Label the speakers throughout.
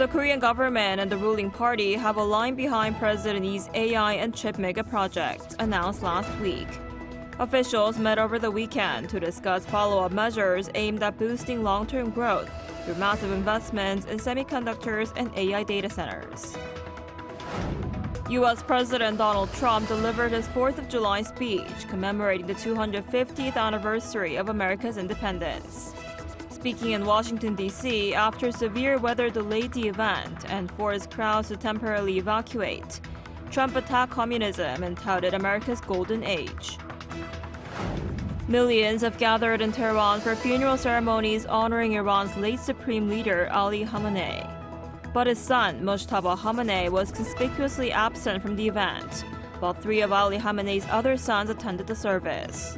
Speaker 1: The Korean government and the ruling party have aligned behind President Lee's AI and chip mega project, announced last week. Officials met over the weekend to discuss follow-up measures aimed at boosting long-term growth through massive investments in semiconductors and AI data centers. U.S. President Donald Trump delivered his 4th of July speech commemorating the 250th anniversary of America's independence. Speaking in Washington, D.C., after severe weather delayed the event and forced crowds to temporarily evacuate, Trump attacked communism and touted America's golden age. Millions have gathered in Tehran for funeral ceremonies honoring Iran's late supreme leader Ali Khamenei. But his son, Mojtaba Khamenei, was conspicuously absent from the event, while 3 of Ali Khamenei's other sons attended the service.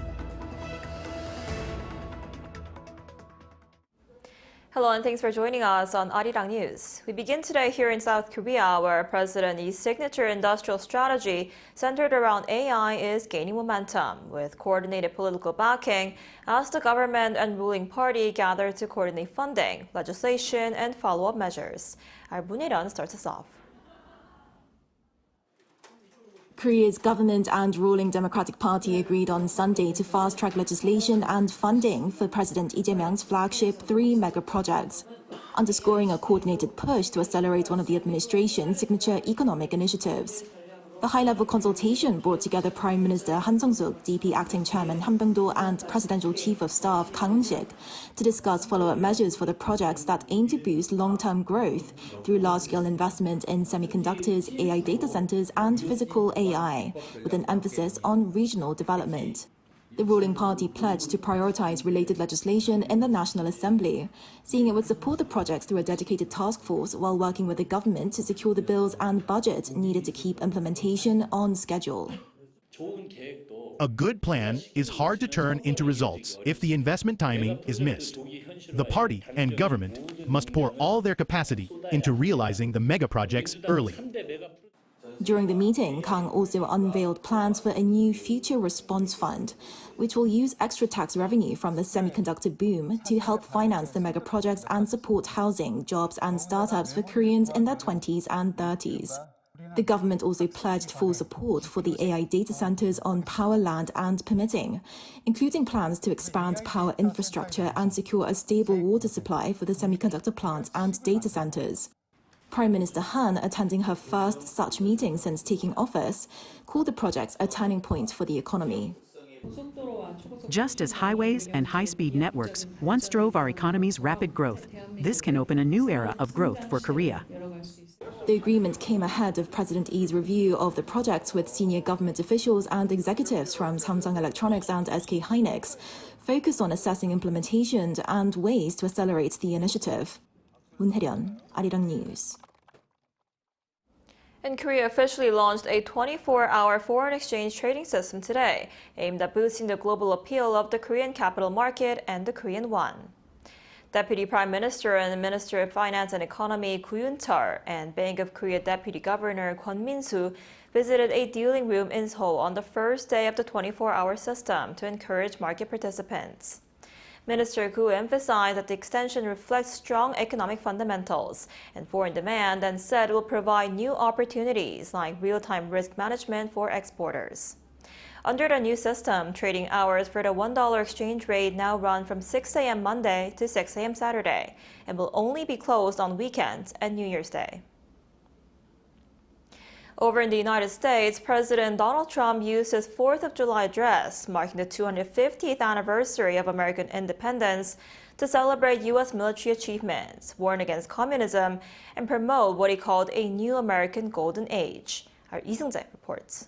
Speaker 1: Hello and thanks for joining us on Arirang News. We begin today here in South Korea, where President Lee's signature industrial strategy centered around AI is gaining momentum, with coordinated political backing as the government and ruling party gather to coordinate funding, legislation, and follow-up measures. Our Muniran starts us off.
Speaker 2: Korea's government and ruling Democratic Party agreed on Sunday to fast-track legislation and funding for President Lee Jae-myung's flagship 3 mega projects, underscoring a coordinated push to accelerate one of the administration's signature economic initiatives. The high-level consultation brought together Prime Minister Han Sung-suk, DP Acting Chairman Han Byung-do, and Presidential Chief of Staff Kang Eun-sik to discuss follow-up measures for the projects that aim to boost long-term growth through large-scale investment in semiconductors, AI data centers, and physical AI, with an emphasis on regional development. The ruling party pledged to prioritize related legislation in the National Assembly, saying it would support the projects through a dedicated task force while working with the government to secure the bills and budget needed to keep implementation on schedule.
Speaker 3: A good plan is hard to turn into results if the investment timing is missed. The party and government must pour all their capacity into realizing the mega projects early.
Speaker 2: During the meeting, Kang also unveiled plans for a new future response fund, which will use extra tax revenue from the semiconductor boom to help finance the mega projects and support housing, jobs, and startups for Koreans in their 20s and 30s. The government also pledged full support for the AI data centers on power, land, and permitting, including plans to expand power infrastructure and secure a stable water supply for the semiconductor plants and data centers. Prime Minister Han, attending her first such meeting since taking office, called the projects a turning point for the economy.
Speaker 4: Just as highways and high-speed networks once drove our economy's rapid growth, this can open a new era of growth for Korea.
Speaker 2: The agreement came ahead of President Lee's review of the projects with senior government officials and executives from Samsung Electronics and SK Hynix, focused on assessing implementation and ways to accelerate the initiative. Moon-Hae-ryun, Arirang News.
Speaker 1: And Korea officially launched a 24-hour foreign exchange trading system today, aimed at boosting the global appeal of the Korean capital market and the Korean won. Deputy Prime Minister and Minister of Finance and Economy Koo Yoon-chul and Bank of Korea Deputy Governor Kwon Min-soo visited a dealing room in Seoul on the first day of the 24-hour system to encourage market participants. Minister Koo emphasized that the extension reflects strong economic fundamentals and foreign demand and said it will provide new opportunities like real-time risk management for exporters. Under the new system, trading hours for the $1 exchange rate now run from 6 a.m. Monday to 6 a.m. Saturday and will only be closed on weekends and New Year's Day. Over in the United States, President Donald Trump used his 4th of July address, marking the 250th anniversary of American independence, to celebrate U.S. military achievements, warn against communism, and promote what he called a new American golden age. Our Lee Seung-jae reports.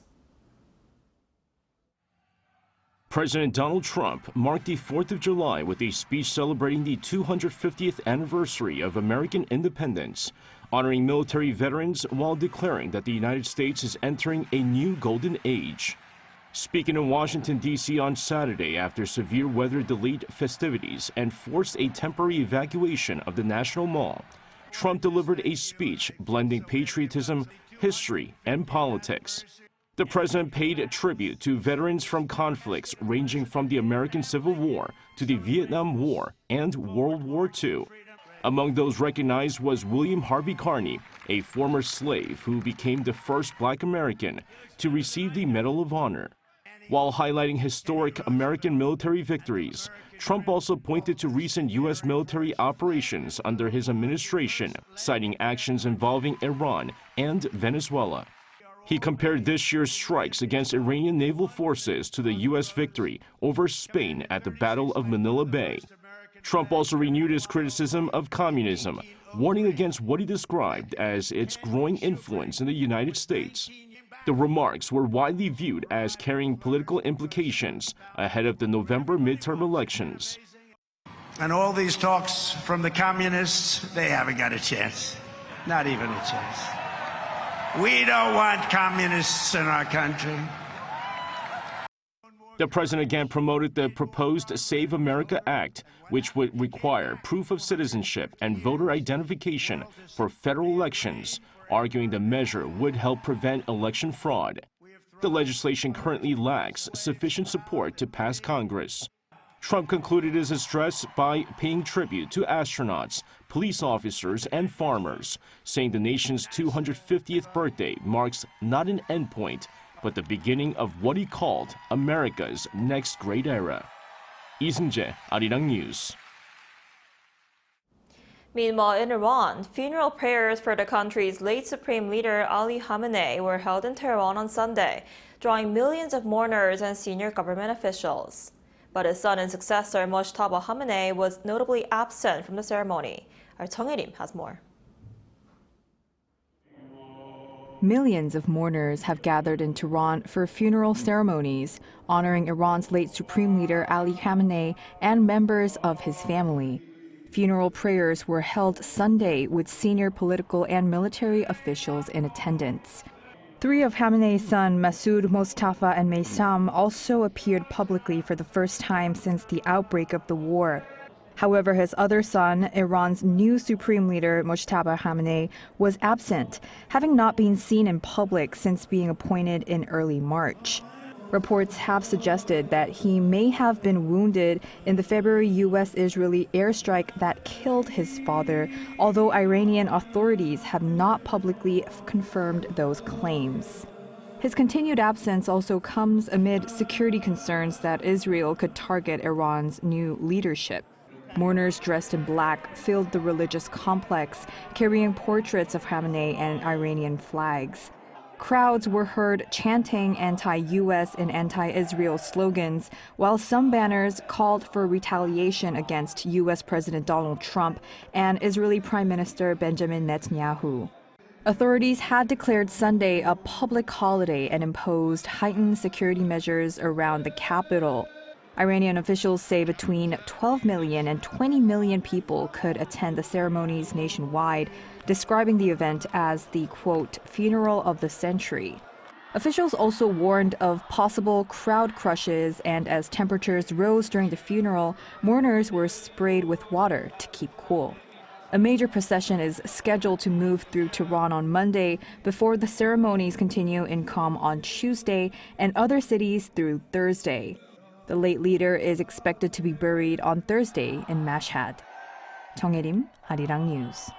Speaker 5: President Donald Trump marked the 4th of July with a speech celebrating the 250th anniversary of American independence, honoring military veterans while declaring that the United States is entering a new golden age. Speaking in Washington, D.C. on Saturday after severe weather delayed festivities and forced a temporary evacuation of the National Mall, Trump delivered a speech blending patriotism, history, and politics. The president paid tribute to veterans from conflicts ranging from the American Civil War to the Vietnam War and World War II. Among those recognized was William Harvey Carney, a former slave who became the first Black American to receive the Medal of Honor. While highlighting historic American military victories, Trump also pointed to recent U.S. military operations under his administration, citing actions involving Iran and Venezuela. He compared this year's strikes against Iranian naval forces to the U.S. victory over Spain at the Battle of Manila Bay. Trump also renewed his criticism of communism, warning against what he described as its growing influence in the United States. The remarks were widely viewed as carrying political implications ahead of the November midterm elections.
Speaker 6: And all these talks from the communists, they haven't got a chance. Not even a chance. We don't want communists in our country.
Speaker 5: The president again promoted the proposed Save America Act, which would require proof of citizenship and voter identification for federal elections, arguing the measure would help prevent election fraud. The legislation currently lacks sufficient support to pass Congress. Trump concluded his address by paying tribute to astronauts, police officers, and farmers, saying the nation's 250th birthday marks not an endpoint, but the beginning of what he called America's next great era. 이승재, Arirang News.
Speaker 1: Meanwhile, in Iran, funeral prayers for the country's late supreme leader Ali Khamenei were held in Tehran on Sunday, drawing millions of mourners and senior government officials. But his son and successor, Mojtaba Khamenei, was notably absent from the ceremony. Our Chung Il-im has more.
Speaker 7: Millions of mourners have gathered in Tehran for funeral ceremonies honoring Iran's late supreme leader Ali Khamenei and members of his family. Funeral prayers were held Sunday with senior political and military officials in attendance. Three of Khamenei's sons, Masoud, Mustafa, and Maysam, also appeared publicly for the first time since the outbreak of the war. However, his other son, Iran's new supreme leader, Mojtaba Khamenei, was absent, having not been seen in public since being appointed in early March. Reports have suggested that he may have been wounded in the February U.S.-Israeli airstrike that killed his father, although Iranian authorities have not publicly confirmed those claims. His continued absence also comes amid security concerns that Israel could target Iran's new leadership. Mourners dressed in black filled the religious complex, carrying portraits of Khamenei and Iranian flags. Crowds were heard chanting anti-U.S. and anti-Israel slogans, while some banners called for retaliation against U.S. President Donald Trump and Israeli Prime Minister Benjamin Netanyahu. Authorities had declared Sunday a public holiday and imposed heightened security measures around the capital. Iranian officials say between 12 million and 20 million people could attend the ceremonies nationwide, describing the event as the, quote, funeral of the century. Officials also warned of possible crowd crushes, and as temperatures rose during the funeral, mourners were sprayed with water to keep cool. A major procession is scheduled to move through Tehran on Monday before the ceremonies continue in Qom on Tuesday and other cities through Thursday. The late leader is expected to be buried on Thursday in Mashhad. Chung Il-im, Arirang News.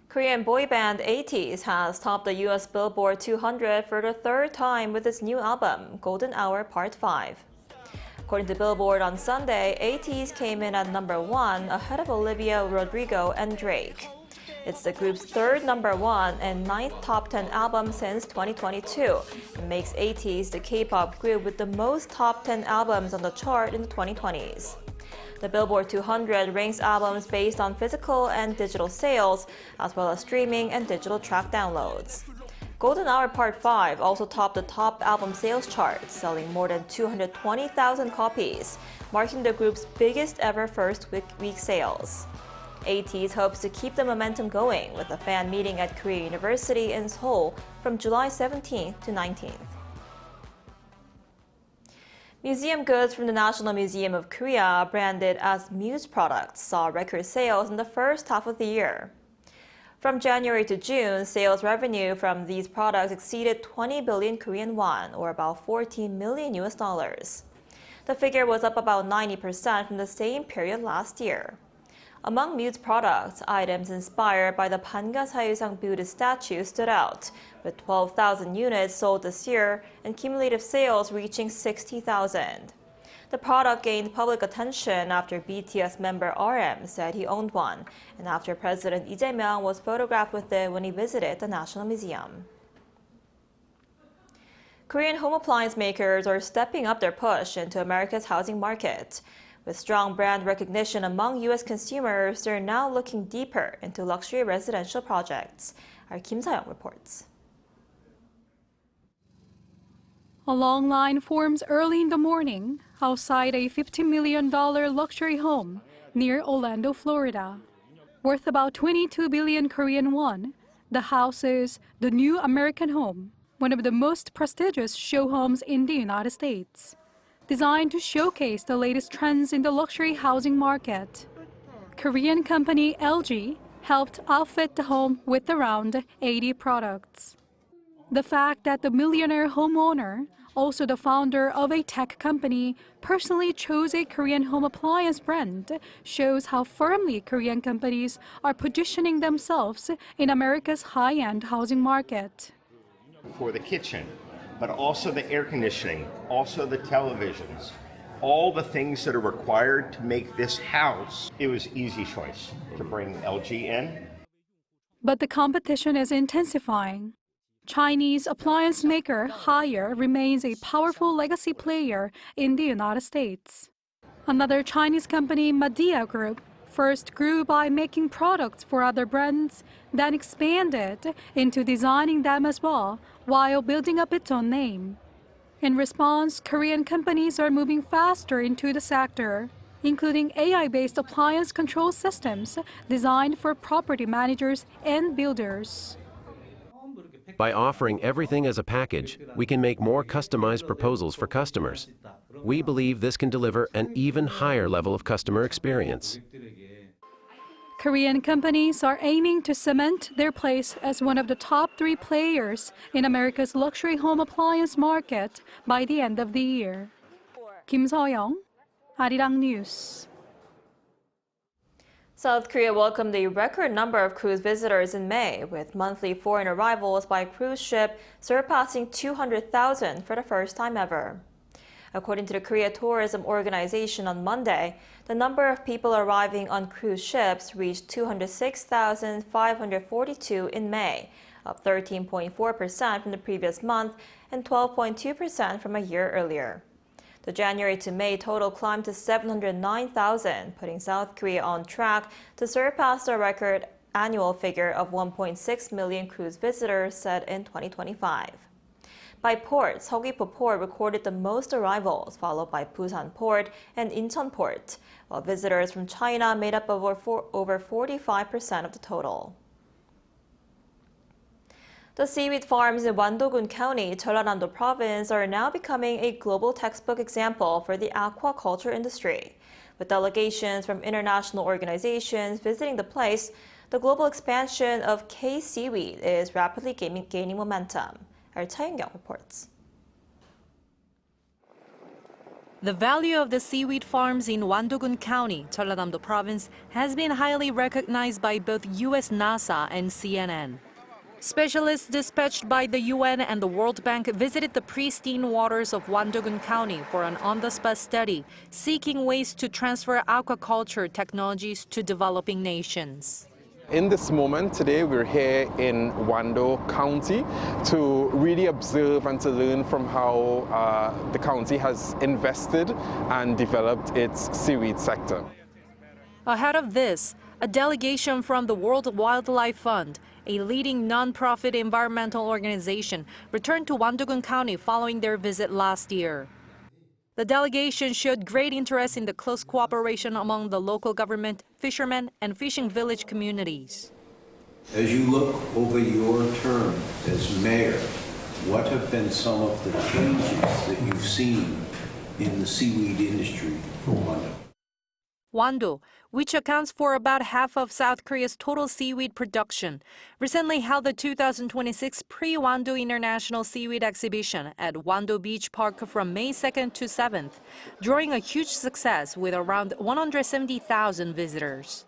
Speaker 1: Korean boy band ATEEZ has topped the U.S. Billboard 200 for the third time with its new album, Golden Hour Part 5. According to Billboard on Sunday, ATEEZ came in at #1 ahead of Olivia Rodrigo and Drake. It's the group's third #1 and 9th top 10 album since 2022 and makes ATEEZ the K-pop group with the most top 10 albums on the chart in the 2020s. The Billboard 200 ranks albums based on physical and digital sales, as well as streaming and digital track downloads. Golden Hour Part 5 also topped the top album sales chart, selling more than 220,000 copies, marking the group's biggest ever first week sales. ATEEZ hopes to keep the momentum going with a fan meeting at Korea University in Seoul from July 17th to 19th. Museum goods from the National Museum of Korea, branded as Muse products, saw record sales in the first half of the year. From January to June, sales revenue from these products exceeded 20 billion Korean won, or about $14 million. The figure was up about 90% from the same period last year. Among Mude's products, items inspired by the Pangasa유상 Buddhist statue stood out, with 12,000 units sold this year and cumulative sales reaching 60,000. The product gained public attention after BTS member RM said he owned one, and after President Lee Jae-myung was photographed with it when he visited the National Museum. Korean home appliance makers are stepping up their push into America's housing market. With strong brand recognition among U.S. consumers, they're now looking deeper into luxury residential projects. Our Kim Sa-young reports.
Speaker 8: A long line forms early in the morning outside a $50 million luxury home near Orlando, Florida. Worth about 22 billion Korean won, the house is the new American home, one of the most prestigious show homes in the United States. Designed to showcase the latest trends in the luxury housing market. Korean company LG helped outfit the home with around 80 products. The fact that the millionaire homeowner, also the founder of a tech company, personally chose a Korean home appliance brand shows how firmly Korean companies are positioning themselves in America's high-end housing market.
Speaker 9: For the kitchen, but also the air conditioning, also the televisions, all the things that are required to make this house, it was easy choice to bring LG in.
Speaker 8: But the competition is intensifying. Chinese appliance maker Haier remains a powerful legacy player in the United States. Another Chinese company, Midea Group, first grew by making products for other brands, then expanded into designing them as well, while building up its own name. In response, Korean companies are moving faster into the sector, including AI-based appliance control systems designed for property managers and builders.
Speaker 10: By offering everything as a package, we can make more customized proposals for customers. We believe this can deliver an even higher level of customer experience.
Speaker 8: Korean companies are aiming to cement their place as one of the top 3 players in America's luxury home appliance market by the end of the year. Kim Sa-young, Arirang News.
Speaker 1: South Korea welcomed a record number of cruise visitors in May, with monthly foreign arrivals by cruise ship surpassing 200,000 for the first time ever. According to the Korea Tourism Organization on Monday, the number of people arriving on cruise ships reached 206,542 in May, up 13.4% from the previous month and 12.2% from a year earlier. The January to May total climbed to 709,000, putting South Korea on track to surpass the record annual figure of 1.6 million cruise visitors set in 2025. By port, Seogwipo Port recorded the most arrivals, followed by Busan Port and Incheon Port, while visitors from China made up over 45% of the total. The seaweed farms in Wando-gun County, Jeollanam-do Province are now becoming a global textbook example for the aquaculture industry. With delegations from international organizations visiting the place, the global expansion of K-seaweed is rapidly gaining momentum. Our Chae-young reports.
Speaker 11: The value of the seaweed farms in Wando-gun County, Jeollanam-do Province, has been highly recognized by both U.S. NASA and CNN. Specialists dispatched by the UN and the World Bank visited the pristine waters of Wando-gun County for an on-the-spot study, seeking ways to transfer aquaculture technologies to developing nations.
Speaker 12: In this moment today, we're here in Wando County to really observe and to learn from how the county has invested and developed its seaweed sector.
Speaker 11: Ahead of this, a delegation from the World Wildlife Fund, a leading non-profit environmental organization, returned to Wando-gun County following their visit last year. The delegation showed great interest in the close cooperation among the local government, fishermen, and fishing village communities.
Speaker 13: As you look over your term as mayor, what have been some of the changes that you've seen in the seaweed industry for Wando?
Speaker 11: Wando, which accounts for about half of South Korea's total seaweed production, recently held the 2026 Pre-Wando International Seaweed Exhibition at Wando Beach Park from May 2nd to 7th, drawing a huge success with around 170,000 visitors.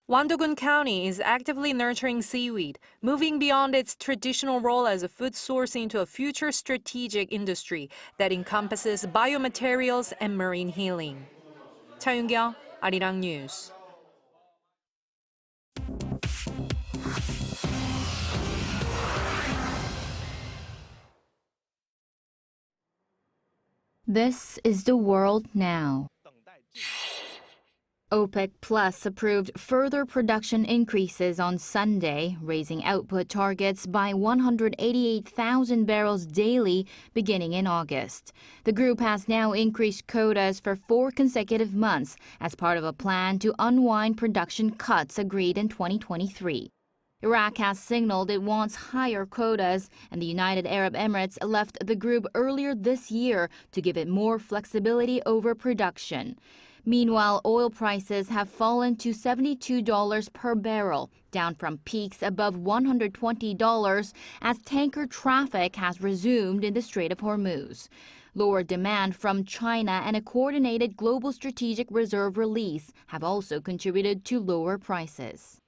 Speaker 11: Wando-gun County is actively nurturing seaweed, moving beyond its traditional role as a food source into a future strategic industry that encompasses biomaterials and marine healing. Cha Yoon-kyung, Arirang News.
Speaker 14: This is the world now. OPEC Plus approved further production increases on Sunday, raising output targets by 188,000 barrels daily beginning in August. The group has now increased quotas for 4 consecutive months as part of a plan to unwind production cuts agreed in 2023. Iraq has signaled it wants higher quotas, and the United Arab Emirates left the group earlier this year to give it more flexibility over production. Meanwhile, oil prices have fallen to $72 per barrel, down from peaks above $120 as tanker traffic has resumed in the Strait of Hormuz. Lower demand from China and a coordinated global strategic reserve release have also contributed to lower prices.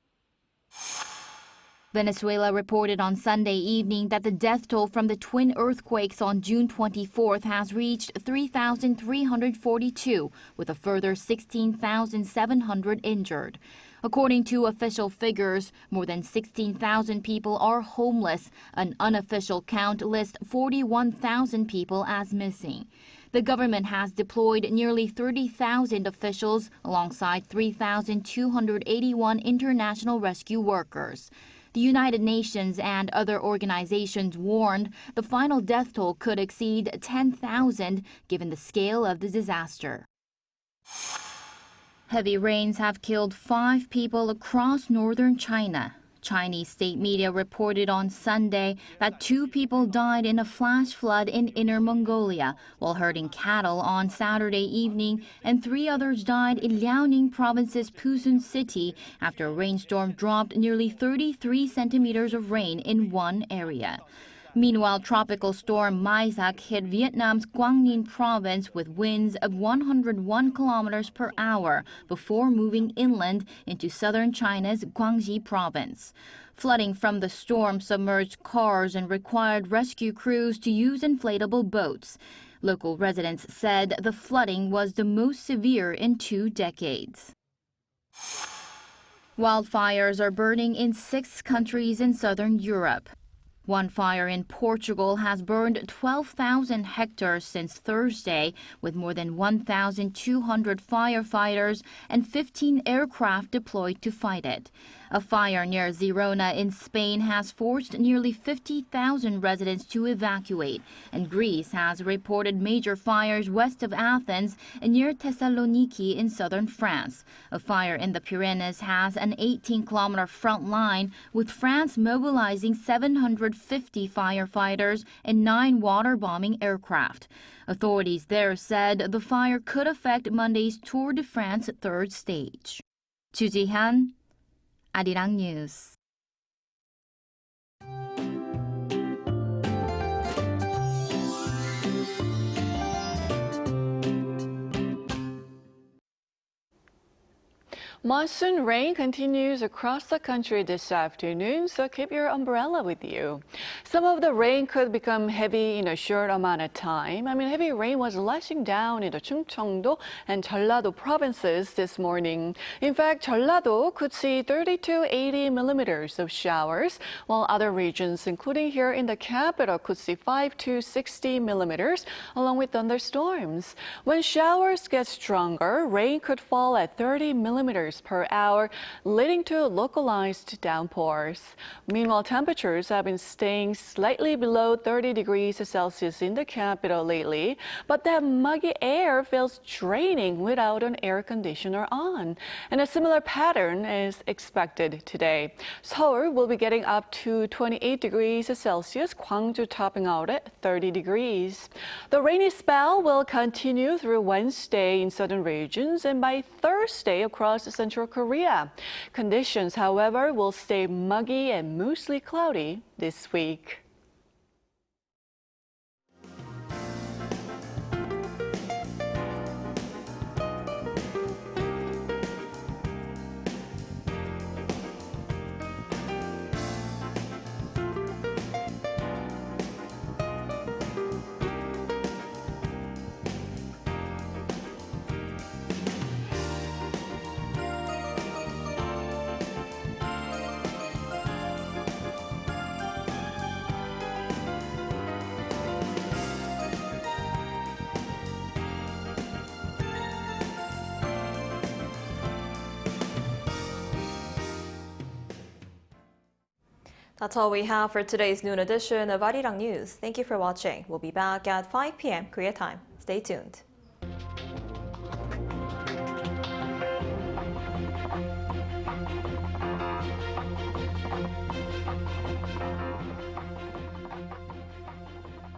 Speaker 14: Venezuela reported on Sunday evening that the death toll from the twin earthquakes on June 24th has reached 3,342, with a further 16,700 injured. According to official figures, more than 16,000 people are homeless. An unofficial count lists 41,000 people as missing. The government has deployed nearly 30,000 officials alongside 3,281 international rescue workers. The United Nations and other organizations warned the final death toll could exceed 10,000 given the scale of the disaster. Heavy rains have killed 5 people across northern China. Chinese state media reported on Sunday that 2 people died in a flash flood in Inner Mongolia while herding cattle on Saturday evening, and 3 others died in Liaoning Province's Pusan City after a rainstorm dropped nearly 33 centimeters of rain in one area. Meanwhile, tropical storm Maisak hit Vietnam's Quang Ninh province with winds of 101 kilometers per hour before moving inland into southern China's Guangxi province. Flooding from the storm submerged cars and required rescue crews to use inflatable boats. Local residents said the flooding was the most severe in 2 decades. Wildfires are burning in 6 countries in southern Europe. One fire in Portugal has burned 12,000 hectares since Thursday, with more than 1,200 firefighters and 15 aircraft deployed to fight it. A fire near Girona in Spain has forced nearly 50,000 residents to evacuate, and Greece has reported major fires west of Athens and near Thessaloniki in southern France. A fire in the Pyrenees has an 18-kilometer front line, with France mobilizing 750 firefighters and 9 water-bombing aircraft. Authorities there said the fire could affect Monday's Tour de France 3rd stage. Chu Ji-han, Arirang News.
Speaker 15: Monsoon rain continues across the country this afternoon, so keep your umbrella with you. Some of the rain could become heavy in a short amount of time. Heavy rain was lashing down in the Chungcheongdo and Jeollado provinces this morning. In fact, Jeollado could see 30 to 80 millimeters of showers, while other regions, including here in the capital, could see 5 to 60 millimeters, along with thunderstorms. When showers get stronger, rain could fall at 30 millimeters per hour, leading to localized downpours. Meanwhile, temperatures have been staying slightly below 30 degrees Celsius in the capital lately, but that muggy air feels draining without an air conditioner on. And a similar pattern is expected today. Seoul will be getting up to 28 degrees Celsius, Gwangju topping out at 30 degrees. The rainy spell will continue through Wednesday in southern regions, and by Thursday, Thursday across central Korea. Conditions, however, will stay muggy and mostly cloudy this week.
Speaker 1: That's all we have for today's noon edition of Arirang News. Thank you for watching. We'll be back at 5 p.m. Korea time. Stay tuned.